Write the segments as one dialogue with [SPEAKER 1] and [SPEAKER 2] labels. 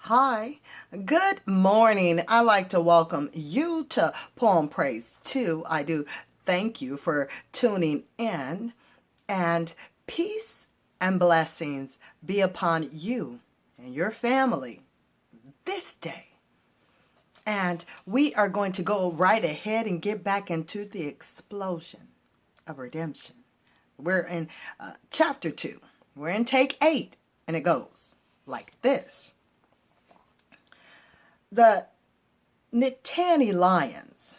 [SPEAKER 1] Hi, good morning. I'd like to welcome you to Poem Praise 2. I do thank you for tuning in, and peace and blessings be upon you and your family this day. And we are going to go right ahead and get back into the explosion of redemption. We're in chapter 2. We're in take 8, and it goes like this. The Nittany Lions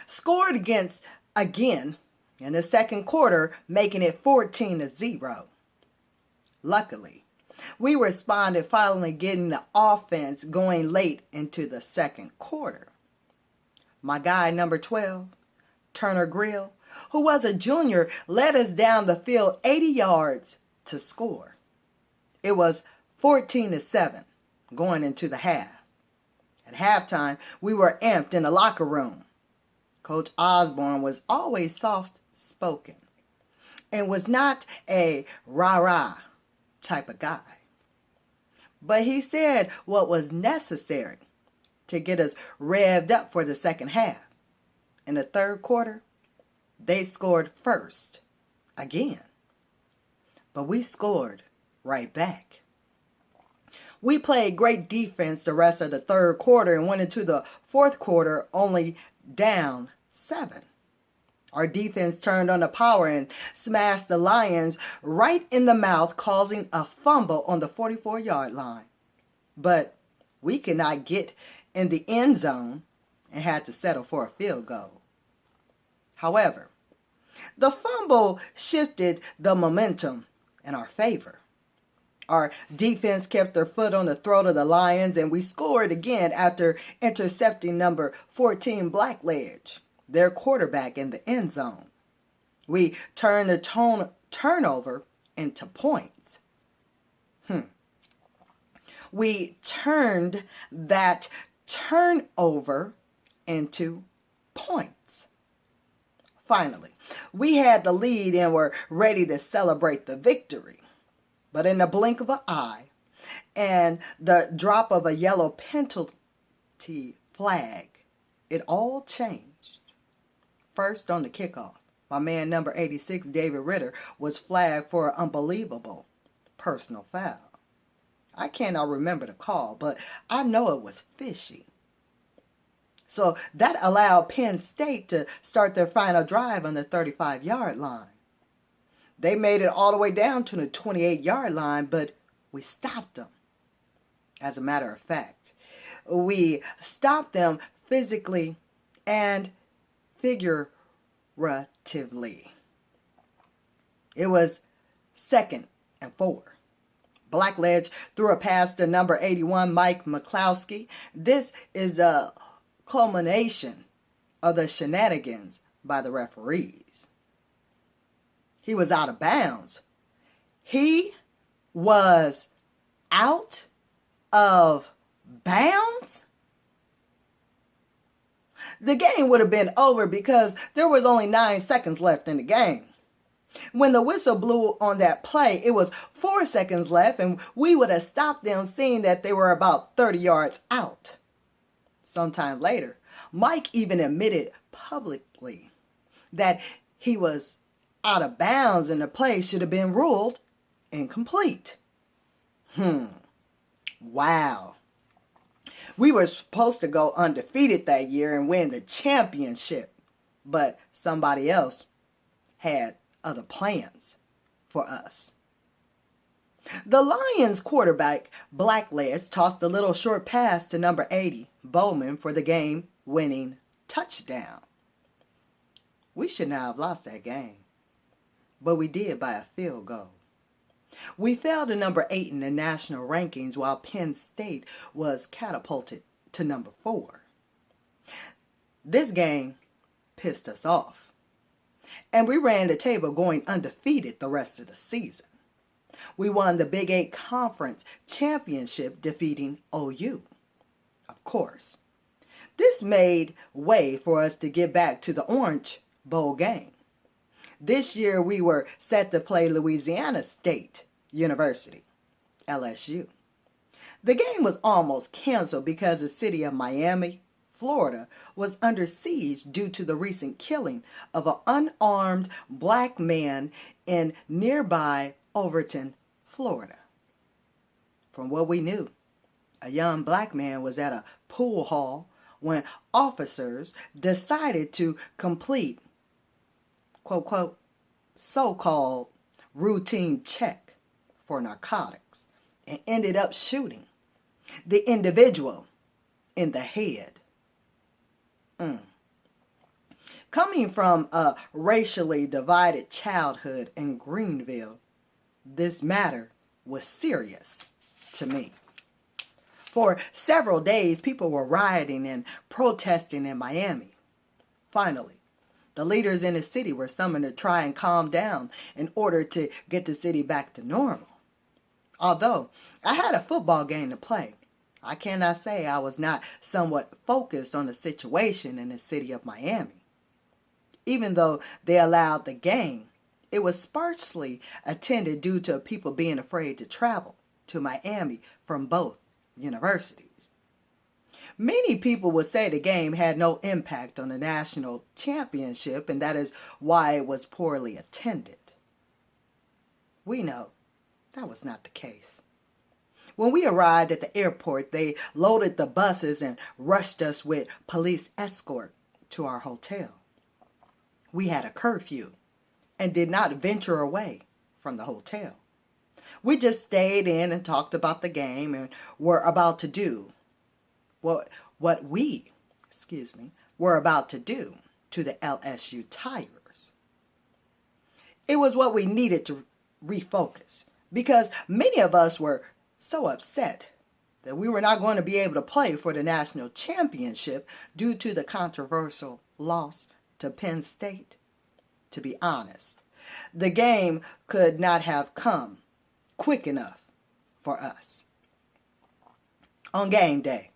[SPEAKER 1] scored again in the second quarter, making it 14-0. Luckily, we responded, finally getting the offense going late into the second quarter. My guy, number 12, Turner Grill, who was a junior, led us down the field 80 yards to score. It was 14-7 going into the half. At halftime, we were amped in the locker room. Coach Osborne was always soft-spoken and was not a rah-rah type of guy. But he said what was necessary to get us revved up for the second half. In the third quarter, they scored first again. But we scored right back. We played great defense the rest of the third quarter and went into the fourth quarter only down 7. Our defense turned on the power and smashed the Lions right in the mouth, causing a fumble on the 44-yard line. But we could not get in the end zone and had to settle for a field goal. However, the fumble shifted the momentum in our favor. Our defense kept their foot on the throat of the Lions, and we scored again after intercepting number 14 Blackledge, their quarterback, in the end zone. We turned the turnover into points. We turned that turnover into points. Finally, we had the lead and were ready to celebrate the victory. But in the blink of an eye and the drop of a yellow penalty flag, it all changed. First, on the kickoff, my man number 86, David Ritter, was flagged for an unbelievable personal foul. I cannot remember the call, but I know it was fishy. So that allowed Penn State to start their final drive on the 35-yard line. They made it all the way down to the 28-yard line, but we stopped them. As a matter of fact, we stopped them physically and figuratively. It was 2nd and 4. Blackledge threw a pass to number 81, Mike McCloskey. This is a culmination of the shenanigans by the referees. He was out of bounds. He was out of bounds? The game would have been over because there was only 9 seconds left in the game. When the whistle blew on that play, it was 4 seconds left, and we would have stopped them, seeing that they were about 30 yards out. Sometime later, Mike even admitted publicly that he was out of bounds and the play should have been ruled incomplete. Wow. We were supposed to go undefeated that year and win the championship, but somebody else had other plans for us. The Lions quarterback, Blackledge, tossed a little short pass to number 80, Bowman, for the game-winning touchdown. We should not have lost that game, but we did by a field goal. We fell to number 8 in the national rankings, while Penn State was catapulted to number 4. This game pissed us off, and we ran the table going undefeated the rest of the season. We won the Big 8 Conference Championship, defeating OU, of course. This made way for us to get back to the Orange Bowl game. This year we were set to play Louisiana State University, LSU. The game was almost canceled because the city of Miami, Florida, was under siege due to the recent killing of an unarmed black man in nearby Overton, Florida. From what we knew, a young black man was at a pool hall when officers decided to complete, quote, quote, so-called routine check for narcotics and ended up shooting the individual in the head. Coming from a racially divided childhood in Greenville, this matter was serious to me. For several days, people were rioting and protesting in Miami. Finally, the leaders in the city were summoned to try and calm down in order to get the city back to normal. Although I had a football game to play, I cannot say I was not somewhat focused on the situation in the city of Miami. Even though they allowed the game, it was sparsely attended due to people being afraid to travel to Miami from both universities. Many people would say the game had no impact on the national championship, and that is why it was poorly attended. We know that was not the case. When we arrived at the airport, they loaded the buses and rushed us with police escort to our hotel. We had a curfew and did not venture away from the hotel. We just stayed in and talked about the game and were about to do what we were about to do to the LSU Tigers. It was what we needed to refocus because many of us were so upset that we were not going to be able to play for the national championship due to the controversial loss to Penn State. To be honest, the game could not have come quick enough for us. On game day,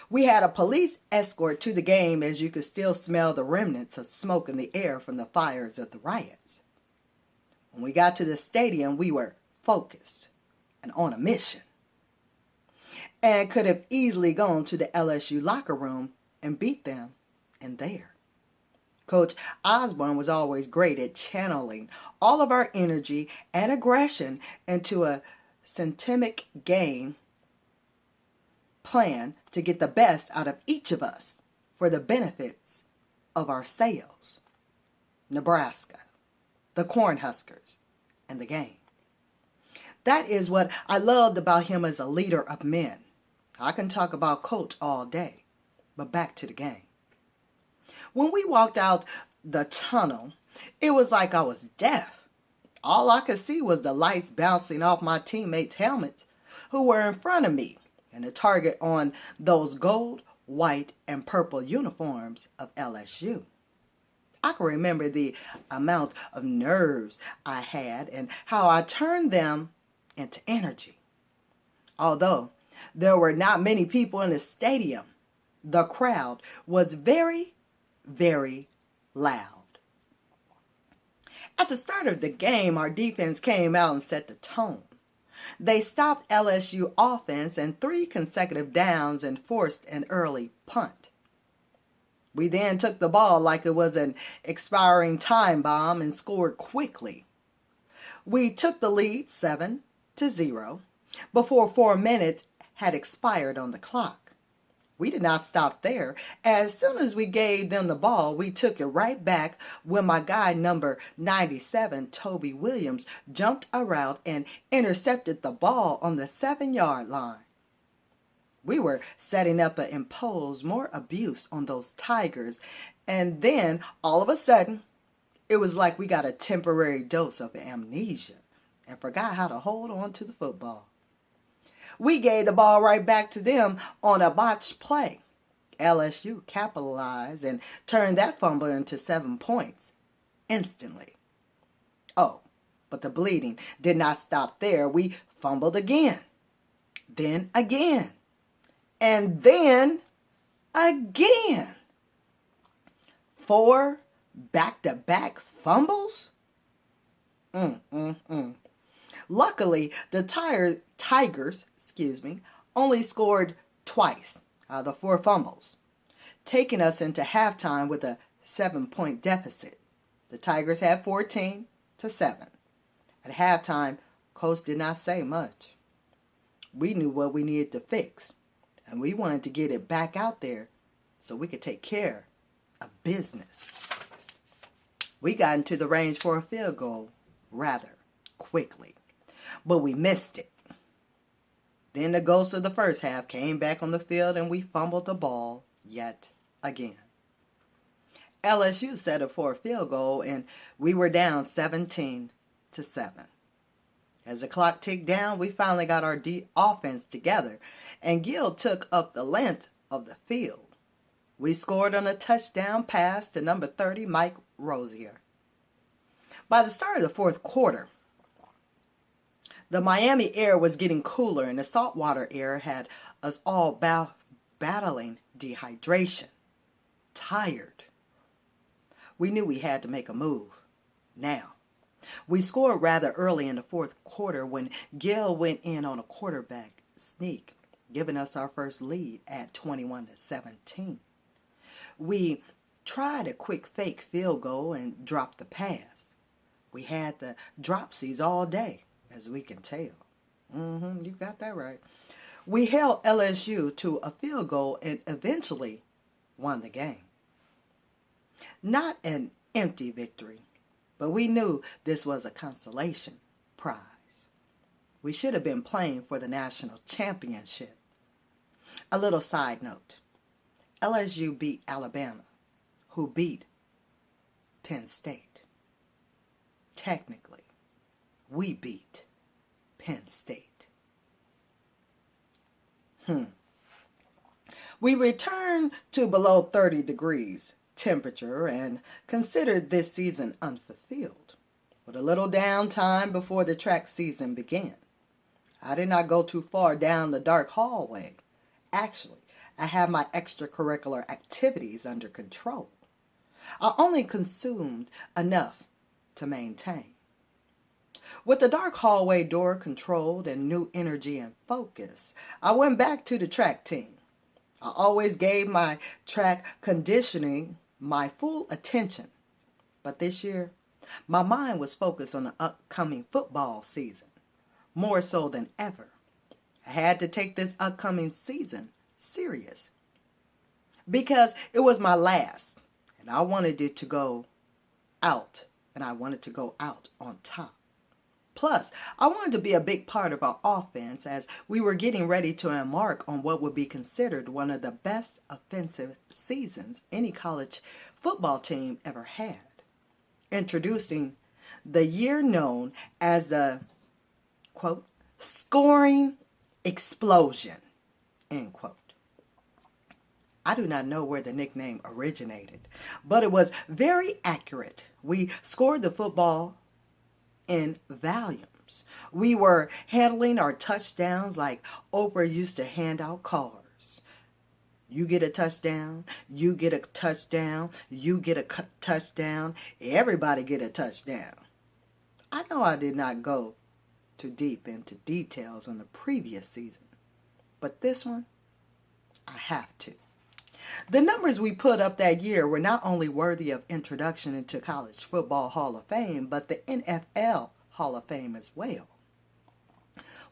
[SPEAKER 1] we had a police escort to the game as you could still smell the remnants of smoke in the air from the fires of the riots. When we got to the stadium, we were focused and on a mission, and could have easily gone to the LSU locker room and beat them in there. Coach Osborne was always great at channeling all of our energy and aggression into a systemic game plan to get the best out of each of us for the benefits of our sales, Nebraska, the Cornhuskers, and the game. That is what I loved about him as a leader of men. I can talk about Coach all day, but back to the game. When we walked out the tunnel, it was like I was deaf. All I could see was the lights bouncing off my teammates' helmets who were in front of me and the target on those gold, white, and purple uniforms of LSU. I can remember the amount of nerves I had and how I turned them into energy. Although there were not many people in the stadium, the crowd was very, very loud. At the start of the game, our defense came out and set the tone. They stopped LSU offense in 3 consecutive downs and forced an early punt. We then took the ball like it was an expiring time bomb and scored quickly. We took the lead 7-0 before 4 minutes had expired on the clock. We did not stop there. As soon as we gave them the ball, we took it right back when my guy number 97, Toby Williams, jumped a route and intercepted the ball on the 7-yard line. We were setting up to impose more abuse on those Tigers, and then all of a sudden, it was like we got a temporary dose of amnesia and forgot how to hold on to the football. We gave the ball right back to them on a botched play. LSU capitalized and turned that fumble into 7 points instantly. Oh, but the bleeding did not stop there. We fumbled again, then again, and then again. 4 back-to-back fumbles? Luckily, the Tigers only scored twice out of the 4 fumbles, taking us into halftime with a 7-point deficit. The Tigers had 14-7. At halftime, Coach did not say much. We knew what we needed to fix, and we wanted to get it back out there so we could take care of business. We got into the range for a field goal rather quickly, but we missed it. Then the ghost of the first half came back on the field and we fumbled the ball yet again. LSU settled for a field goal and we were down 17-7. As the clock ticked down, we finally got our offense together and Gill took up the length of the field. We scored on a touchdown pass to number 30, Mike Rozier. By the start of the fourth quarter, the Miami air was getting cooler and the saltwater air had us all battling dehydration. Tired. We knew we had to make a move. Now, we scored rather early in the fourth quarter when Gill went in on a quarterback sneak, giving us our first lead at 21-17. We tried a quick fake field goal and dropped the pass. We had the dropsies all day, as we can tell. You got that right. We held LSU to a field goal and eventually won the game. Not an empty victory, but we knew this was a consolation prize. We should have been playing for the national championship. A little side note. LSU beat Alabama, who beat Penn State. Technically, we beat Penn State. We returned to below 30 degrees temperature and considered this season unfulfilled, with a little downtime before the track season began. I did not go too far down the dark hallway. Actually, I had my extracurricular activities under control. I only consumed enough to maintain. With the dark hallway door controlled and new energy and focus, I went back to the track team. I always gave my track conditioning my full attention, but this year, my mind was focused on the upcoming football season, more so than ever. I had to take this upcoming season serious because it was my last, and I wanted it to go out, and I wanted to go out on top. Plus, I wanted to be a big part of our offense as we were getting ready to embark on what would be considered one of the best offensive seasons any college football team ever had. Introducing the year known as the, quote, scoring explosion, end quote. I do not know where the nickname originated, but it was very accurate. We scored the football in volumes. We were handling our touchdowns like Oprah used to hand out cars. You get a touchdown, you get a touchdown, you get a touchdown, everybody get a touchdown. I know I did not go too deep into details on the previous season, but this one, I have to. The numbers we put up that year were not only worthy of introduction into College Football Hall of Fame, but the NFL Hall of Fame as well.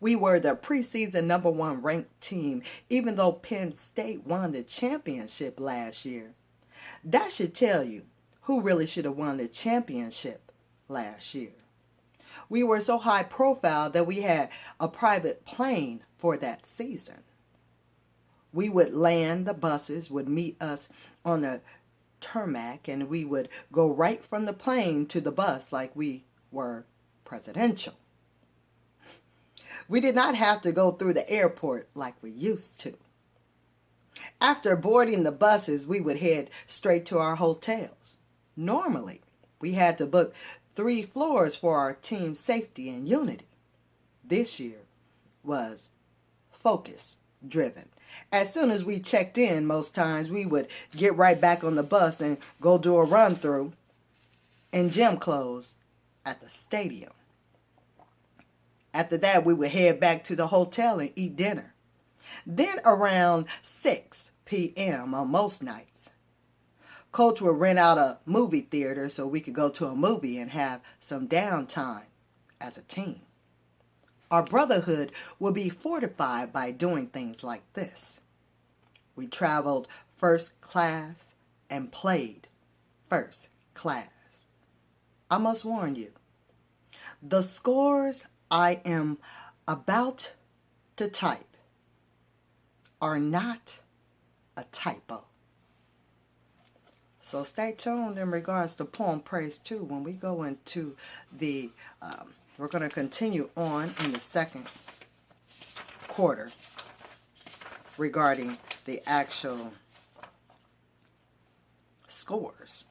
[SPEAKER 1] We were the preseason number 1 ranked team, even though Penn State won the championship last year. That should tell you who really should have won the championship last year. We were so high profile that we had a private plane for that season. We would land, the buses would meet us on the tarmac, and we would go right from the plane to the bus like we were presidential. We did not have to go through the airport like we used to. After boarding the buses, we would head straight to our hotels. Normally, we had to book 3 floors for our team's safety and unity. This year was focus-driven. As soon as we checked in, most times we would get right back on the bus and go do a run-through in gym clothes at the stadium. After that, we would head back to the hotel and eat dinner. Then around 6 p.m. on most nights, Coach would rent out a movie theater so we could go to a movie and have some downtime as a team. Our brotherhood would be fortified by doing things like this. We traveled first class and played first class. I must warn you, the scores I am about to type are not a typo. So stay tuned in regards to Poem Praise 2 when we go into the, we're going to continue on in the second quarter regarding the actual scores.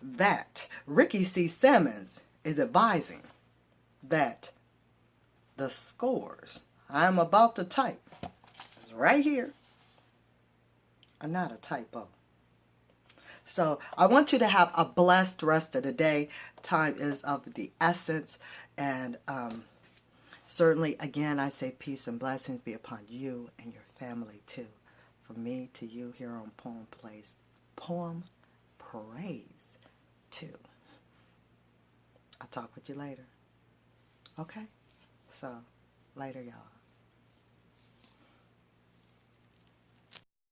[SPEAKER 1] That Ricky C. Simmons is advising that the scores I'm about to type right here are not a typo. So I want you to have a blessed rest of the day. Time is of the essence. And certainly, again, I say peace and blessings be upon you and your family too. From me to you here on Poem Praise 2. I'll talk with you later. Okay? So, later, y'all.